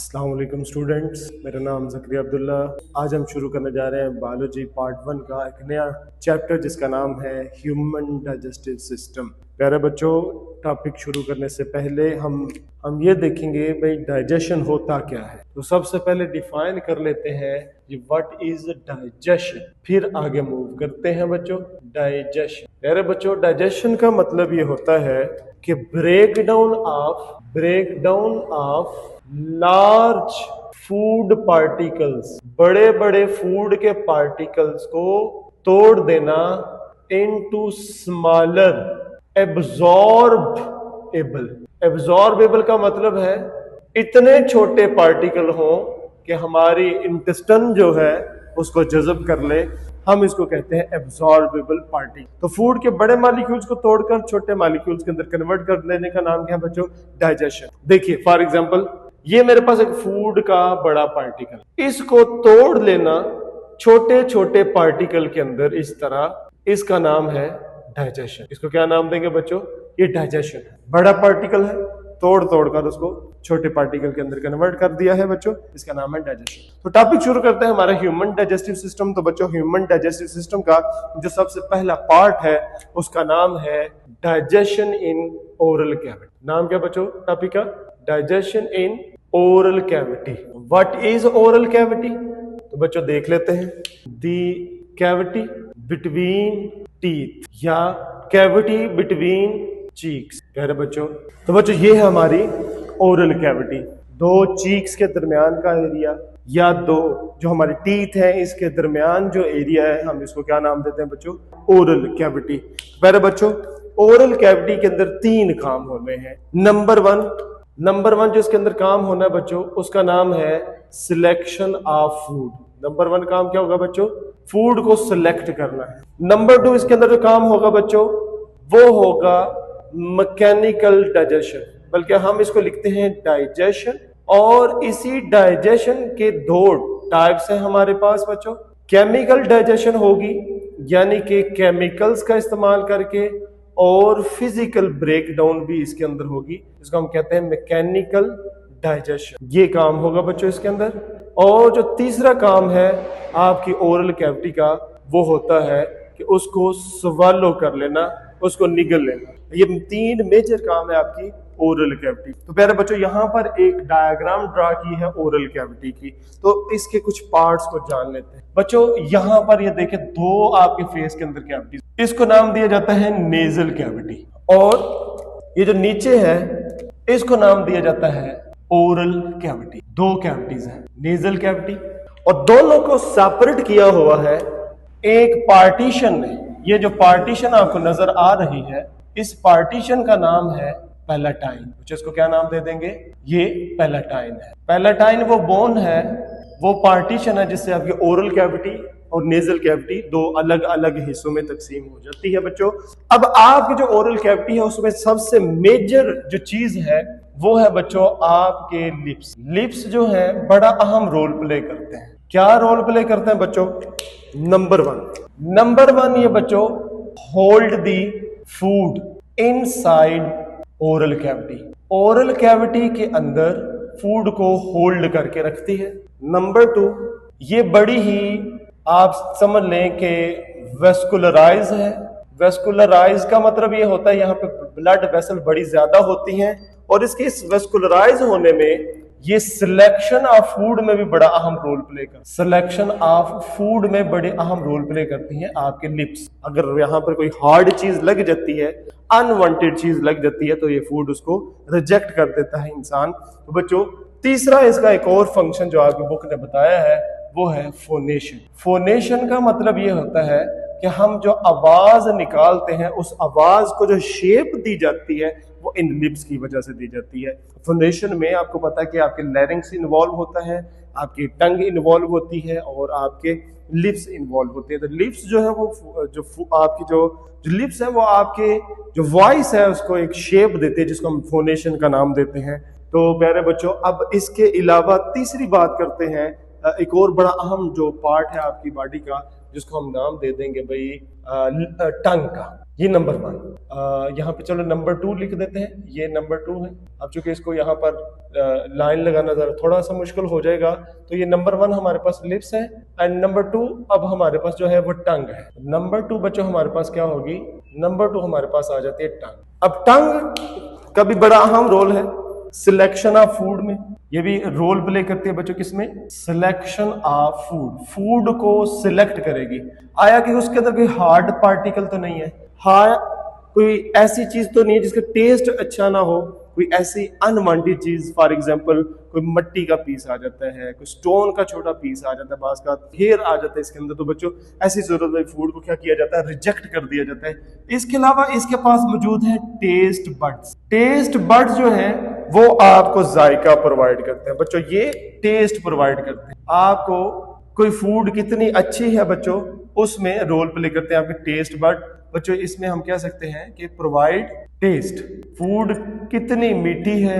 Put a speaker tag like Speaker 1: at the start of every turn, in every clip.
Speaker 1: अस्सलाम वालेकुम स्टूडेंट्स, मेरा नाम ज़करिया अब्दुल्ला। आज हम शुरू करने जा रहे हैं बायोलॉजी पार्ट 1 का एक नया चैप्टर जिसका नाम है ह्यूमन डाइजेस्टिव सिस्टम। प्यारे बच्चों, टॉपिक शुरू करने से पहले हम ये देखेंगे भाई डाइजेशन होता क्या है। तो सबसे पहले डिफाइन कर लेते हैं ये व्हाट इज डाइजेशन, फिर आगे मूव करते हैं बच्चों। डाइजेशन, प्यारे बच्चों, डाइजेशन का मतलब ये होता है कि break down of large food particles, बड़े बड़े फूड के पार्टिकल्स को तोड़ देना इनटू स्मॉलर एब्जॉर्बेबल का मतलब है इतने छोटे पार्टिकल हों कि हमारी इंटेस्टाइन जो है उसको जज़ब कर ले। हम इसको कहते हैं एब्जॉर्बेबल पार्टिकल। तो फूड के बड़े मॉलिक्यूल्स को तोड़कर छोटे मॉलिक्यूल्स के अंदर कन्वर्ट कर लेने का नाम क्या है बच्चों? डाइजेशन। देखिए फॉर एग्जांपल, ये मेरे पास एक फूड का बड़ा पार्टिकल, इसको तोड़ लेना छोटे छोटे पार्टिकल के अंदर इस तरह, इसका नाम है डाइजेशन। इसको क्या नाम देंगे बच्चों? ये डाइजेशन है। बड़ा पार्टिकल है, तोड़ कर उसको छोटे पार्टिकल के अंदर कन्वर्ट कर दिया है बच्चों, इसका नाम है डाइजेशन। तो टॉपिक शुरू करते हैं हमारा ह्यूमन डाइजेस्टिव सिस्टम। तो बच्चों, ह्यूमन डाइजेस्टिव सिस्टम का जो सबसे पहला पार्ट है उसका नाम है डाइजेशन इन ओरल कैविटी। नाम क्या बच्चों टॉपिक का? Digestion in oral cavity. What is oral cavity? तो बच्चों देख लेते हैं। द कैविटी बिटवीन टीथ या कैविटी बिटवीन चीक्स। कह रहे बच्चों, तो बच्चों ये है हमारी ओरल कैविटी। दो चीक्स के दरमियान का एरिया या दो जो हमारी टीथ है इसके दरमियान जो एरिया है, हम इसको क्या नाम देते हैं बच्चों? Oral cavity. पहले बच्चों, ओरल कैविटी के अंदर तीन काम होने हैं। नंबर वन जो इसके अंदर काम होना है बच्चों, उसका नाम है सिलेक्शन ऑफ फूड। नंबर 1 काम क्या होगा बच्चों? फूड को सिलेक्ट करना है। नंबर 2 इसके अंदर जो काम होगा बच्चों वो होगा मैकेनिकल डाइजेशन, बल्कि हम इसको लिखते हैं डाइजेशन। और इसी डाइजेशन के दो टाइप्स हैं हमारे पास बच्चों। केमिकल डाइजेशन होगी, यानी कि केमिकल्स का इस्तेमाल करके, और फिजिकल ब्रेकडाउन भी इसके अंदर होगी, इसको हम कहते हैं मैकेनिकल डाइजेशन। ये काम होगा बच्चों इसके अंदर। और जो तीसरा काम है आपकी ओरल कैविटी का, वो होता है कि उसको स्वॉलो कर लेना, उसको निगल लेना। ये तीन मेजर काम है आपकी ओरल कैविटी। तो प्यारे बच्चों, यहाँ पर एक डायग्राम ड्रा की है ओरल कैविटी की, तो इसके कुछ पार्ट्स को जान लेते हैं बच्चों। यहाँ पर ये देखें, दो आपके फेस के अंदर कैविटी, इसको नाम दिया जाता है नेजल कैविटी, और ये जो नीचे है इसको नाम दिया जाता है ओरल कैविटी। दो कैविटीज हैं, नेजल कैविटी, और दोनों को सेपरेट किया हुआ है एक पार्टीशन ने। ये जो पार्टीशन आपको नजर आ रही है, इस पार्टीशन का नाम है पैलेटाइन। इसको क्या नाम दे देंगे? ये पैलेटाइन है। पैलेटाइन वो बोन है, वो पार्टीशन है जिससे आपकी ओरल कैविटी और नेजल कैविटी दो अलग अलग हिस्सों में तकसीम हो जाती है बच्चों। अब आपकी जो ओरल कैविटी है उसमें सबसे मेजर जो चीज है वो है बच्चों आपके लिप्स। लिप्स जो है बड़ा अहम रोल प्ले करते हैं। क्या रोल प्ले करते हैं बच्चों? नंबर वन ये बच्चों hold the food inside oral cavity. Oral cavity के अंदर फूड को होल्ड करके रखती है। नंबर 2, ये बड़ी ही आप समझ लें कि वेस्कुलराइज है। वेस्कुलराइज का मतलब ये होता है यहाँ पे ब्लड वेसल बड़ी ज्यादा होती हैं, और इसके इस वेस्कुलराइज होने में ये सिलेक्शन ऑफ फूड में भी बड़ा अहम रोल प्ले करती हैं आपके लिप्स। अगर यहाँ पर कोई हार्ड चीज लग जाती है, अनवांटेड चीज लग जाती है, तो ये फूड उसको रिजेक्ट कर देता है इंसान। तो बच्चों, तीसरा इसका एक और फंक्शन जो आपकी बुक ने बताया है वो है फोनेशन। फोनेशन का मतलब ये होता है कि हम जो आवाज निकालते हैं उस आवाज को जो शेप दी जाती है वो इन लिप्स की वजह से दी जाती है। फोनेशन में आपको पता है कि आपके लैरिंग्स इन्वॉल्व होता है, आपकी टंग इन्वॉल्व होती है, और आपके लिप्स इन्वॉल्व होते हैं। तो लिप्स जो है वो आपकी जो लिप्स है वो आपके जो वॉइस है उसको एक शेप देते हैं, जिसको हम फोनेशन का नाम देते हैं। तो प्यारे बच्चों, अब इसके अलावा तीसरी बात करते हैं, एक और बड़ा अहम जो पार्ट है आपकी बॉडी का जिसको हम नाम दे देंगे भाई टंग का। ये नंबर 1। यहाँ पे चलो नंबर 2 लिख देते हैं, ये नंबर 2 है। अब चूंकि इसको यहाँ पर लाइन लगाना जरा थोड़ा सा मुश्किल हो जाएगा, तो ये नंबर 1 हमारे पास लिप्स है एंड नंबर 2 अब हमारे पास जो है वो टंग है। नंबर 2 बच्चों हमारे पास क्या होगी, नंबर 2 हमारे पास आ जाती है टंग। अब टंग का भी बड़ा अहम रोल है सिलेक्शन ऑफ फूड में, ये भी रोल प्ले करती है बच्चों किसमें, सिलेक्शन ऑफ फूड। फूड को सिलेक्ट करेगी। आया कि उसके अंदर कोई हार्ड पार्टिकल तो नहीं है, हाँ कोई ऐसी चीज तो नहीं है जिसका टेस्ट अच्छा ना हो, कोई ऐसी अनवांटेड चीज, फॉर एग्जांपल कोई मिट्टी का पीस आ जाता है, कोई स्टोन का छोटा पीस आ जाता है, बास का हेयर आ जाता है इसके अंदर, तो बच्चों ऐसी सूरत में फूड को क्या किया जाता है, रिजेक्ट कर दिया जाता है। इसके अलावा इसके पास मौजूद है टेस्ट बड्स। टेस्ट बड्स जो है वो आपको जायका प्रोवाइड करते हैं बच्चों, ये टेस्ट प्रोवाइड करते हैं आपको। कोई फूड कितनी अच्छी है बच्चों, उसमें रोल प्ले करते हैं आपके टेस्ट बड। बच्चों इसमें हम कह सकते हैं कि प्रोवाइड टेस्ट। फूड कितनी मीठी है,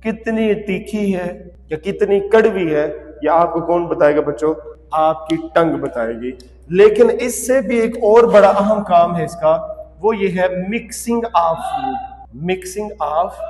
Speaker 1: कितनी तीखी है या कितनी कड़वी है, या आपको कौन बताएगा बच्चों, आपकी टंग बताएगी। लेकिन इससे भी एक और बड़ा अहम काम है इसका, वो ये है mixing of food. Mixing of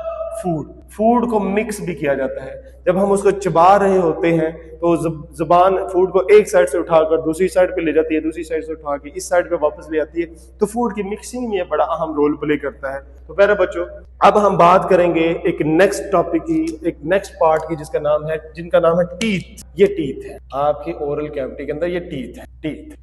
Speaker 1: food, food को मिक्स भी किया जाता है। जब हम उसको चबा रहे होते हैं तो जुबान फूड को एक साइड से उठाकर दूसरी साइड पे ले जाती है, दूसरी साइड से उठा के इस साइड पे वापस ले आती है, तो फूड की मिक्सिंग में बड़ा अहम रोल प्ले करता है। तो प्यारे बच्चों अब हम बात करेंगे एक नेक्स्ट टॉपिक की, एक नेक्स्ट पार्ट की, जिनका नाम है टीथ। ये टीथ है आपकी ओरल कैविटी के अंदर, ये टीथ है। टीथ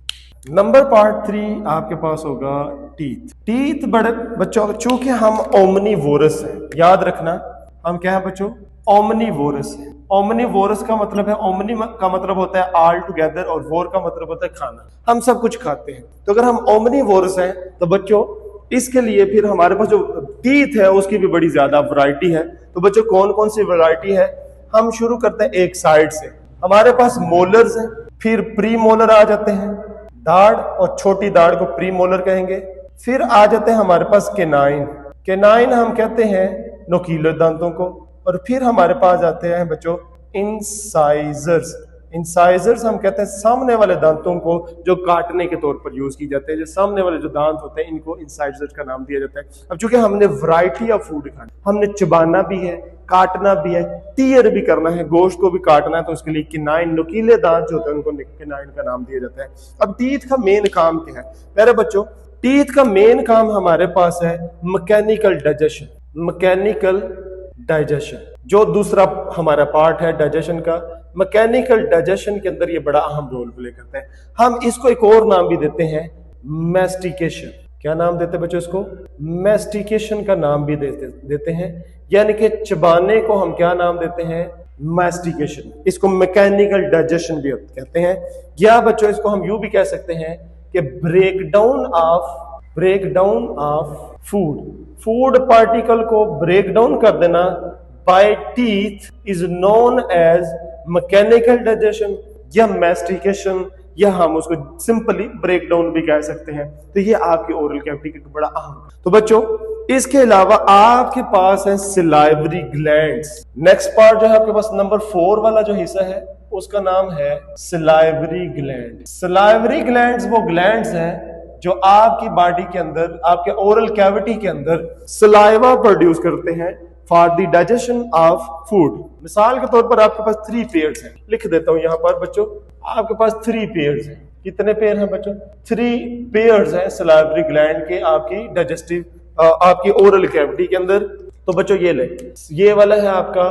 Speaker 1: नंबर पार्ट 3 आपके पास होगा टीथ। टीथ बड़े बच्चों चूंकि हम ओमनीवोरस हैं, याद रखना हम क्या है बच्चों, ओमनीवोरस है। ओमनीवोरस का मतलब है, ओमनी का मतलब होता है ऑल टुगेदर और वोर का मतलब होता है खाना, हम सब कुछ खाते हैं। तो अगर हम ओमनीवोरस हैं तो बच्चों इसके लिए फिर हमारे पास जो टीथ है उसकी भी बड़ी ज्यादा वैरायटी है। तो बच्चों कौन कौन सी वैरायटी है, हम शुरू करते हैं एक साइड से। हमारे पास मोलर्स हैं, फिर प्री मोलर आ जाते हैं, दाढ़ और छोटी दाढ़ को प्री मोलर कहेंगे। फिर आ जाते हैं हमारे पास केनाइन। केनाइन हम कहते हैं नोकीले दांतों को। और फिर हमारे पास आते हैं बच्चों इंसाइजर्स। इंसाइजर्स हम कहते हैं सामने वाले दांतों को जो काटने के तौर पर यूज की जाते हैं। जो सामने वाले जो दांत होते हैं इनको इंसाइजर्स का नाम दिया जाता है। अब चूंकि हमने वैरायटी ऑफ फूड खाना, हमने चबाना भी है, काटना भी है, टीयर भी करना है, गोश्त को भी काटना है, तो उसके लिए किनाइन नुकीले दांत जो होते हैं उनको किनाइन का नाम दिया जाता है। अब टीथ का मेन काम क्या है प्यारे बच्चों, टीथ का मेन काम हमारे पास है मैकेनिकल डाइजेशन। मैकेनिकल डाइजेशन जो दूसरा हमारा पार्ट है डाइजेशन का, मैकेनिकल डाइजेशन के अंदर ये बड़ा अहम रोल प्ले करते हैं। हम इसको एक और नाम भी देते हैं मैस्टिकेशन। क्या नाम देते हैं बच्चों इसको, मैस्टिकेशन का नाम भी देते हैं। यानी कि चबाने को हम क्या नाम देते हैं, मैस्टिकेशन। इसको मैकेनिकल डाइजेशन भी कहते हैं, या बच्चों इसको हम यूं भी कह सकते हैं कि ब्रेकडाउन ऑफ फूड पार्टिकल को ब्रेक डाउन कर देना by teeth is known as mechanical digestion या मैस्टिकेशन, या हम उसको सिंपली ब्रेक डाउन भी कह सकते हैं। तो ये आपकी ओरल कैविटी का बड़ा अहम। तो बच्चों इसके अलावा आपके पास है सिलाइवरी ग्लैंड्स। नेक्स्ट पार्ट जो है आपके पास नंबर 4 वाला जो हिस्सा है उसका नाम है सिलाइवरी ग्लैंड। सिलाइवरी ग्लैंड्स वो ग्लैंड्स हैं जो आपकी बॉडी के अंदर, आपके ओरल कैविटी के अंदर सलाइवा प्रोड्यूस करते हैं for the digestion of food. मिसाल के तौर पर आपके पास 3 पेयर्स हैं, लिख देता हूं यहां पर बच्चों, आपके पास 3 पेयर्स हैं। कितने पेयर हैं बच्चों, 3 पेयर्स हैं सलाइवरी ग्लैंड के आपकी डाइजेस्टिव, आपकी ओरल कैविटी के अंदर। तो बच्चों ये ले, ये वाला है आपका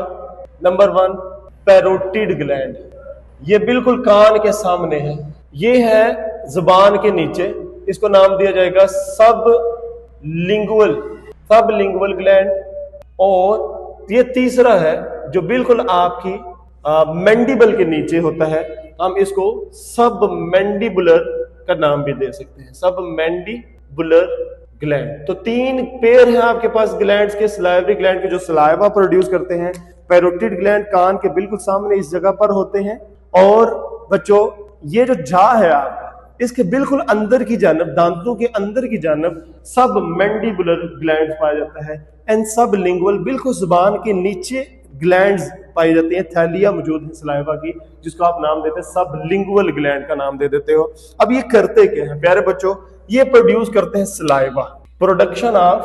Speaker 1: नंबर 1 पैरोटिड ग्लैंड, ये बिल्कुल कान के सामने है, ये है जुबान के नीचे, इसको नाम दिया जाएगा सब लिंगुअल ग्लैंड। और ये तीसरा है जो बिल्कुल आपकी मैंडिबल के नीचे होता है, हम इसको सब मैंडिबुलर का नाम भी दे सकते हैं, सब मैंडिबुलर ग्लैंड। तो 3 पेयर हैं आपके पास ग्लैंड्स के, सलाइवरी ग्लैंड के जो सलाइवा प्रोड्यूस करते हैं। पैरोटिड ग्लैंड कान के बिल्कुल सामने इस जगह पर होते हैं। और बच्चों ये जो जा है आपका, इसके बिल्कुल अंदर की जानब, दांतों के अंदर की जानब सब मैंडिबुलर ग्लैंड पाया जाता है। एंड सब लिंगुअल बिल्कुल जुबान के नीचे ग्लैंड्स पाई जाती हैं, थैलिया मौजूद है सलाइवा की, जिसको आप नाम देते हैं सबलिंगुअल ग्लैंड का नाम दे देते हो। अब ये करते क्या है प्यारे बच्चों, ये प्रोड्यूस करते हैं सलाइवा। प्रोडक्शन ऑफ,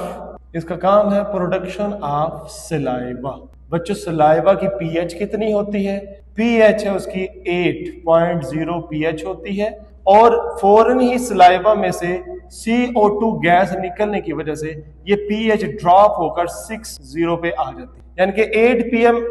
Speaker 1: इसका काम है प्रोडक्शन ऑफ सलाइवा। बच्चों सलाइवा की पीएच कितनी होती है? पीएच है उसकी 8.0 पीएच होती है, और फौरन ही सलाइवा में से CO2 गैस निकलने की वजह से ये पीएच ड्रॉप होकर 6.0 पे आ जाती है। यानी कि 8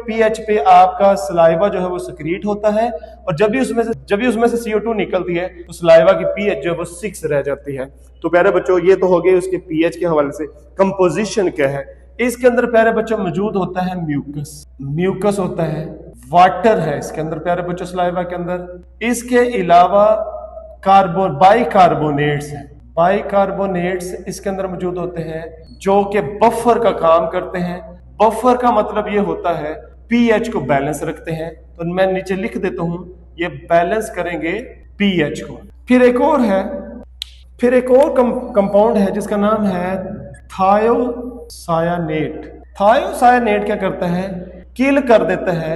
Speaker 1: pH पे आपका सलाइवा जो है वो सिक्रीट होता है, और जब भी उसमें से CO2 निकलती है तो सलाइवा की पीएच जो है वो 6 रह जाती है। तो प्यारे बच्चों ये तो हो गए उसके पीएच के हवाले से। कंपोजिशन क्या है इसके अंदर प्यारे बच्चों? मौजूद होता है म्यूकस होता है, वाटर है इसके अंदर प्यारे बच्चों सलाइवा के अंदर। इसके अलावा बाइकार्बोनेट्स है, बाइकार्बोनेट्स इसके अंदर मौजूद होते हैं जो कि बफर का काम करते हैं। बफर का मतलब ये होता है पीएच को बैलेंस रखते हैं। तो मैं नीचे लिख देता हूं, ये बैलेंस करेंगे पीएच को। फिर एक और कंपाउंड है जिसका नाम है थायोसायानेट। थायोसायानेट क्या करता है? किल कर देता है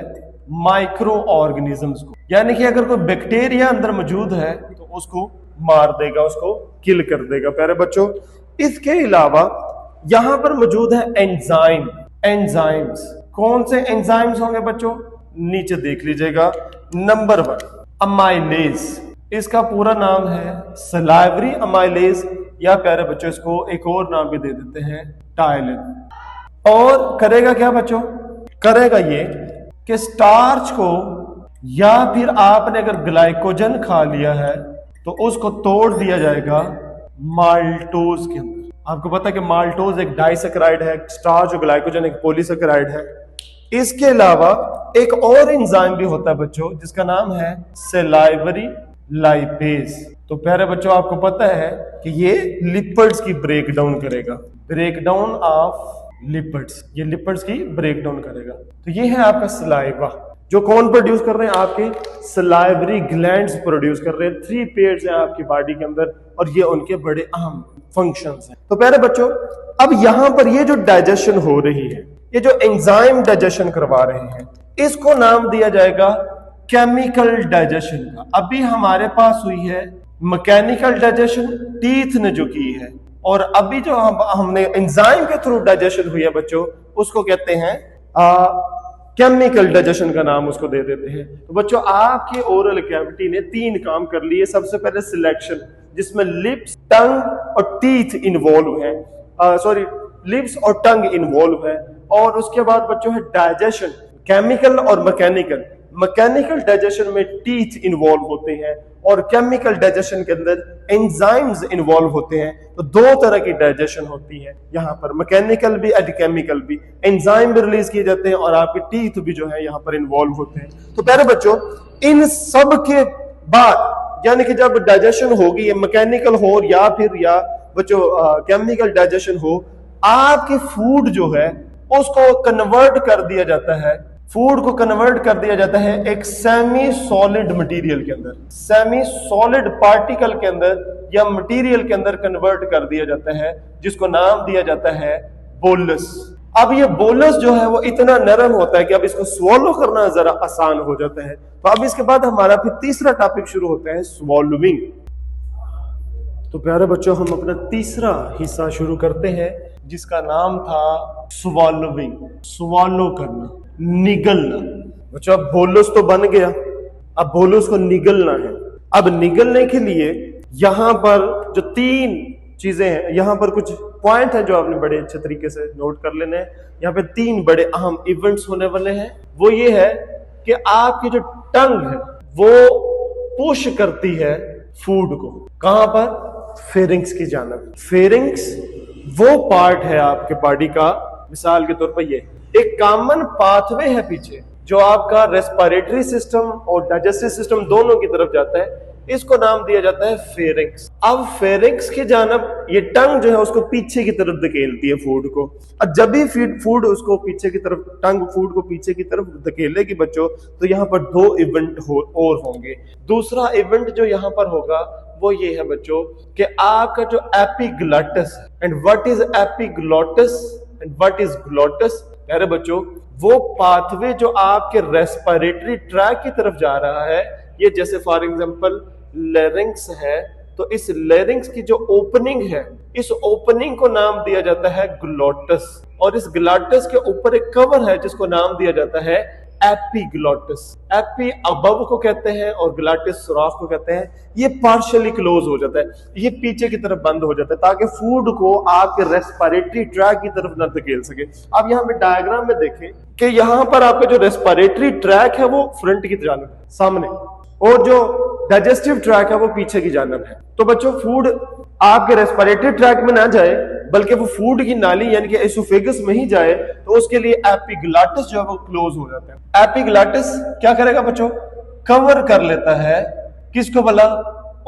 Speaker 1: माइक्रो ऑर्गेनिजम्स को, यानी कि अगर कोई बैक्टीरिया अंदर मौजूद है तो उसको मार देगा, उसको किल कर देगा प्यारे बच्चों। इसके अलावा यहां पर मौजूद है एंजाइम्स। कौन से एंजाइम्स होंगे बच्चों? नीचे देख लीजिएगा। नंबर 1 अमाइलेज, इसका पूरा नाम है सलाइवरी अमाइलेज, या प्यारे बच्चों इसको एक और नाम भी दे देते हैं टाइलिन। और करेगा क्या बच्चों? करेगा ये कि स्टार्च को, या फिर आपने अगर ग्लाइकोजन खा लिया है तो उसको तोड़ दिया जाएगा माल्टोज के अंदर। आपको पता है कि माल्टोज एक डाइसैकेराइड है, स्टार्च और ग्लाइकोजन एक पॉलीसैकेराइड है। इसके अलावा एक और एंजाइम भी होता है बच्चों जिसका नाम है सलाइवरी लाइपेज। तो प्यारे बच्चों आपको पता है कि ये लिपिड्स की ब्रेकडाउन करेगा, ब्रेकडाउन ऑफ लिपिड्स, ये लिपिड्स की ब्रेकडाउन करेगा। तो ये है आपका सलाइवा, जो कौन प्रोड्यूस कर रहे हैं? आपके सलाइवरी ग्लैंड्स प्रोड्यूस कर रहे हैं। 3 पेयर्स हैं आपकी बॉडी के अंदर, और ये उनके बड़े अहम फंक्शंस हैं। तो प्यारे बच्चों अब यहां पर ये जो डाइजेशन हो रही है, ये जो एंजाइम डाइजेशन करवा रहे हैं, इसको नाम दिया जाएगा केमिकल डाइजेशन का। अभी हमारे पास हुई है मैकेनिकल डाइजेशन, टीथ ने जो की है, और अभी जो हमने एंजाइम के थ्रू डाइजेशन हुई है बच्चों, उसको कहते हैं केमिकल डाइजेशन का नाम उसको दे देते हैं। तो बच्चों आपके ओरल कैविटी ने 3 काम कर लिए। सबसे पहले सिलेक्शन, जिसमें लिप्स, टंग और टीथ इन्वॉल्व है, लिप्स और टंग इन्वॉल्व है। और उसके बाद बच्चों है डाइजेशन, केमिकल और मैकेनिकल। मैकेनिकल डाइजेशन में टीथ इन्वॉल्व होते हैं, और केमिकल डाइजेशन के अंदर एंजाइम्स इन्वॉल्व होते हैं। तो 2 तरह की डाइजेशन होती है यहाँ पर, मैकेनिकल भी एंड केमिकल भी। एंजाइम भी रिलीज किए जाते हैं और आपके टीथ भी जो है यहाँ पर इन्वॉल्व होते हैं। तो प्यारे बच्चों इन सब के बाद, यानी कि जब डाइजेशन होगी, मैकेनिकल हो या बच्चों केमिकल डाइजेशन हो, आपके फूड जो है उसको कन्वर्ट कर दिया जाता है, फूड को कन्वर्ट कर दिया जाता है एक सेमी सॉलिड मटेरियल के अंदर, सेमी सॉलिड पार्टिकल के अंदर या मटेरियल के अंदर कन्वर्ट कर दिया जाता है, जिसको नाम दिया जाता है बोलस। अब ये बोलस जो है वो इतना नरम होता है कि अब इसको स्वॉलो करना जरा आसान हो जाता है। तो अब इसके बाद हमारा फिर तीसरा टॉपिक शुरू होता है स्वॉलोइंग। तो प्यारे बच्चों हम अपना तीसरा हिस्सा शुरू करते हैं, जिसका नाम था स्वॉलोइंग, स्वॉलो करना, निगलना। बच्चों अब बोलस तो बन गया, अब बोलस को निगलना है। अब निगलने के लिए यहां पर जो 3 चीजें हैं, यहां पर कुछ पॉइंट है जो आपने बड़े अच्छे तरीके से नोट कर लेने हैं। यहाँ पे 3 बड़े अहम इवेंट्स होने वाले हैं। वो ये है कि आपकी जो टंग है वो पुश करती है फूड को, कहां पर? फेरिंग्स की जानिब। फेरिंग्स वो पार्ट है आपके बॉडी का, मिसाल के तौर पर ये एक कॉमन पाथवे है पीछे जो आपका रेस्पिरेटरी सिस्टम और डाइजेस्टिव सिस्टम दोनों की तरफ जाता है, इसको नाम दिया जाता है फेरिंग्स। अब फेरिंग्स की जानिब ये टंग जो है उसको पीछे की तरफ धकेलती है फूड को। अब जब भी फूड उसको पीछे की तरफ, टंग फूड को पीछे की तरफ धकेलेगी बच्चों, तो यहाँ पर 2 इवेंट और होंगे। दूसरा इवेंट जो यहाँ पर होगा वो ये है बच्चों कि आपका जो epiglottis, and what is epiglottis and what is glottis? प्यारे बच्चों वो पाथवे जो आपके रेस्पिरेटरी ट्रैक की तरफ जा रहा है, ये जैसे फॉर एग्जांपल लेरिंग्स है, तो इस लेरिंग्स की जो ओपनिंग है, इस ओपनिंग को नाम दिया जाता है ग्लोटस, और इस ग्लोटस के ऊपर एक कवर है जिसको नाम दिया जाता है एपिग्लोटस। एपी अबव को कहते हैं और ग्लोटस सुराख को कहते हैं। ये पार्शियली क्लोज हो जाता है, ये पीछे की तरफ बंद हो जाता है ताकि फूड को आपके रेस्पिरेटरी ट्रैक की तरफ न धकेल सके। अब यहाँ पे डायग्राम में देखें कि यहाँ पर आपका जो रेस्पिरेटरी ट्रैक है वो फ्रंट की जानब है, सामने, और जो डाइजेस्टिव ट्रैक है वो पीछे की जानब है। तो बच्चों फूड आपके रेस्पिरेटरी ट्रैक में ना जाए बल्कि वो फूड की नाली यानी कि एसोफेगस में ही जाए, तो उसके लिए एपिग्लोटिस जो है वो क्लोज हो जाता है। एपिग्लोटिस क्या करेगा बच्चों? कवर कर लेता है किसको भला?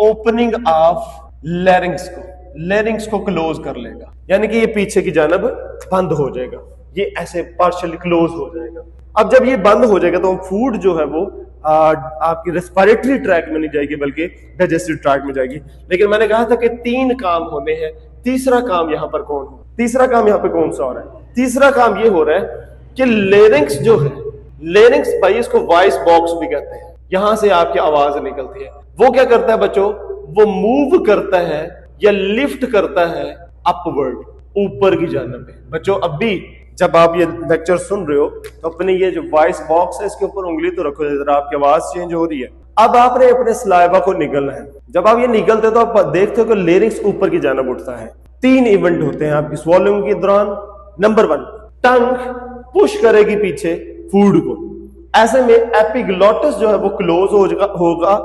Speaker 1: ओपनिंग ऑफ लेरिंग्स को क्लोज कर लेगा, यानी कि ये पीछे की जानब बंद हो जाएगा, ये ऐसे पार्शियली क्लोज हो जाएगा। अब जब ये बंद हो जाएगा तो फूड जो है वो आपकी रेस्पिरेटरी ट्रैक में नहीं जाएगी बल्कि डाइजेस्टिव ट्रैक में जाएगी। लेकिन मैंने कहा था कि 3 काम होने हैं, तीसरा काम यहाँ पर कौन हो? तीसरा काम यहाँ पे कौन सा हो रहा है? तीसरा काम ये हो रहा है कि लेरिंग्स जो है, लेरिंग्स भाई इसको वॉइस बॉक्स भी कहते हैं, यहां से आपकी आवाज निकलती है। वो क्या करता है बच्चों? वो मूव करता है या लिफ्ट करता है अपवर्ड, ऊपर की जानब में। बच्चों अब भी जब आप ये लेक्चर सुन रहे हो तो अपने ये जो वॉइस बॉक्स है इसके ऊपर उंगली तो रखो, जरा आपकी आवाज चेंज हो रही है। अब आपने अपने सलाइवा को निगलना है। जब आप ये निगलते हो तो आप देखते हो कि लेरिंग्स ऊपर की जानब उठता है। 3 इवेंट होते हैं आपकी स्वॉलोइंग के दौरान। नंबर 1, टंग पुश करेगी पीछे फूड को, ऐसे में एपिग्लोटिस जो है वो क्लोज होगा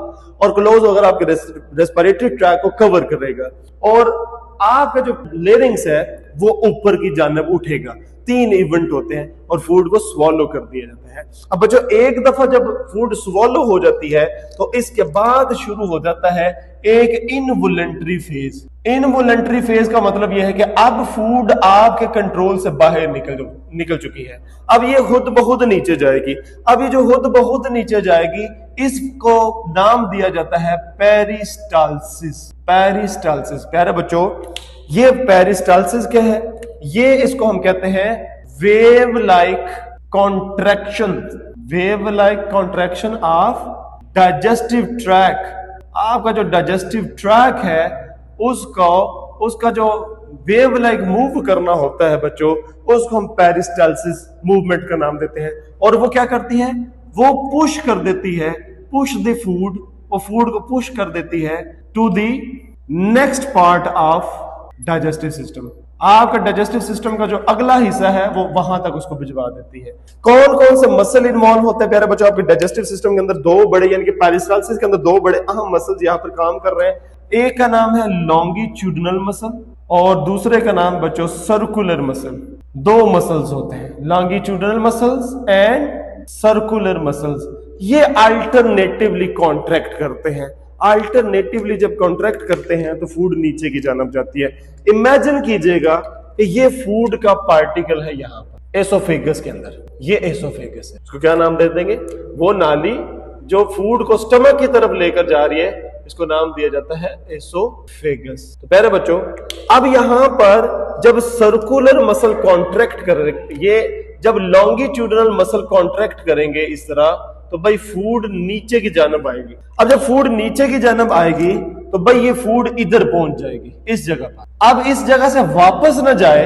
Speaker 1: और क्लोज होकर आपके रेस्पिरेटरी ट्रैक को कवर करेगा और आपका जो लेरिंग्स है वो ऊपर की जानब उठेगा। 3 इवेंट होते हैं और फूड को स्वॉलो कर दिया जाता है। अब बच्चों एक दफा जब फूड स्वॉलो हो जाती है तो इसके बाद शुरू हो जाता है एक इनवॉलंटरी फेज। इनवॉलंटरी फेज का मतलब यह है कि अब फूड आपके कंट्रोल से बाहर निकल चुकी है। अब ये खुद ब खुद नीचे जाएगी। अब ये जो खुद ब खुद नीचे जाएगी इसको नाम दिया जाता है पेरिस्टालसिस। पेरिस्टालसिस प्यारे बच्चों, ये पेरिस्टालसिस क्या है? ये इसको हम कहते हैं wave like contraction of digestive track. आपका जो डाइजेस्टिव ट्रैक है उसका जो वेव लाइक मूव करना होता है बच्चों, उसको हम पेरिस्टालसिस मूवमेंट का नाम देते हैं। और वो क्या करती है? वो पुश कर देती है, पुश द फूड, वो फूड को पुश कर देती है to the next part of digestive system. आपका डाइजेस्टिव सिस्टम का जो अगला हिस्सा है वो वहां तक उसको भिजवा देती है। कौन कौन से मसल इन्वॉल्व होते हैं प्यारे बच्चों? आपके डाइजेस्टिव सिस्टम के अंदर 2 बड़े यानी कि पेरिस्टालसिस के अंदर 2 बड़े अहम मसल्स यहां पर काम कर रहे हैं। एक का नाम है लॉन्गिट्यूडिनल मसल और दूसरे का नाम बच्चों सर्कुलर मसल। 2 मसल्स होते हैं, longitudinal muscles and circular muscles. ये अल्टरनेटिवली कॉन्ट्रैक्ट करते हैं। अल्टरनेटिवली जब कॉन्ट्रैक्ट करते हैं तो फूड नीचे की जानब जाती है। इमेजिन कीजिएगा कि ये फूड का पार्टिकल है यहाँ पर एसोफेगस के अंदर। ये एसोफेगस है, इसको क्या नाम दे देंगे? वो नाली जो फूड को स्टमक की तरफ लेकर जा रही है, इसको नाम दिया जाता है एसोफेगस। तो प्यारे बच्चों, अब यहां पर जब सर्कुलर मसल कॉन्ट्रैक्ट कर, ये जब लॉन्गिट्यूडिनल मसल कॉन्ट्रैक्ट करेंगे इस तरह, तो भाई फूड नीचे की जानब आएगी। अब जब फूड नीचे की जानब आएगी तो भाई ये फूड इधर पहुंच जाएगी, इस जगह पर। अब इस जगह से वापस ना जाए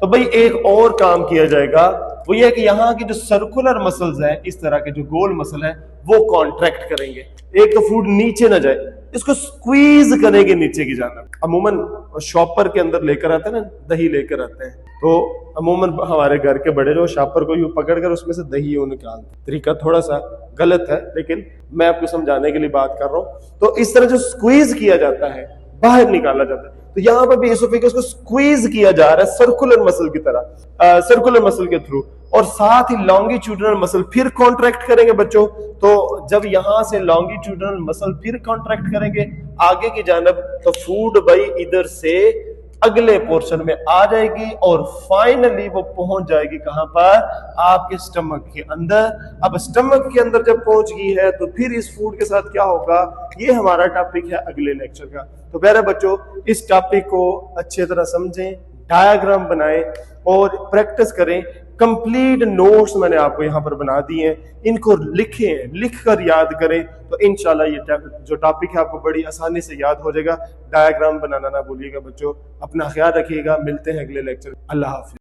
Speaker 1: तो भाई एक और काम किया जाएगा, वो ये है कि यहाँ की जो सर्कुलर मसल्स है, इस तरह के जो गोल मसल है, वो कॉन्ट्रैक्ट करेंगे। एक तो फूड नीचे ना जाए, इसको स्क्वीज करेंगे नीचे की जानब। अमूमन शॉपर के अंदर लेकर आते हैं ना, दही लेकर आते हैं, तो अमूमन हमारे घर के बड़े जो शॉपर को यूं पकड़कर उसमें से दही यूं निकालते। तरीका थोड़ा सा गलत है लेकिन मैं आपको समझाने के लिए बात कर रहा हूं। तो इस तरह जो स्क्वीज किया जाता है, बाहर निकाला जाता है, तो यहां पर भी एसोफेगस को स्क्वीज किया जा रहा है सर्कुलर मसल की तरह, सर्कुलर मसल के थ्रू। और साथ ही लॉन्गिट्यूडिनल मसल फिर कॉन्ट्रैक्ट करेंगे बच्चों। तो जब यहां से लॉन्गिट्यूडिनल मसल फिर कॉन्ट्रैक्ट करेंगे आगे की जानब, तो फूड भाई इधर से अगले पोर्शन में आ जाएगी और फाइनली वो पहुंच जाएगी कहां पर? आपके स्टमक के अंदर। अब स्टमक के अंदर जब पहुंच गई है तो फिर इस फूड के साथ क्या होगा, ये हमारा टॉपिक है अगले लेक्चर का। तो प्यारे बच्चों, इस टॉपिक को अच्छी तरह समझें, डायग्राम बनाएं और प्रैक्टिस करें। कंप्लीट नोट्स मैंने आपको यहाँ पर बना दिए हैं, इनको लिखें, लिख कर याद करें, तो इंशाल्लाह ये जो टॉपिक है आपको बड़ी आसानी से याद हो जाएगा। डायग्राम बनाना ना भूलिएगा बच्चों। अपना ख्याल रखिएगा, मिलते हैं अगले लेक्चर। अल्लाह हाफिज।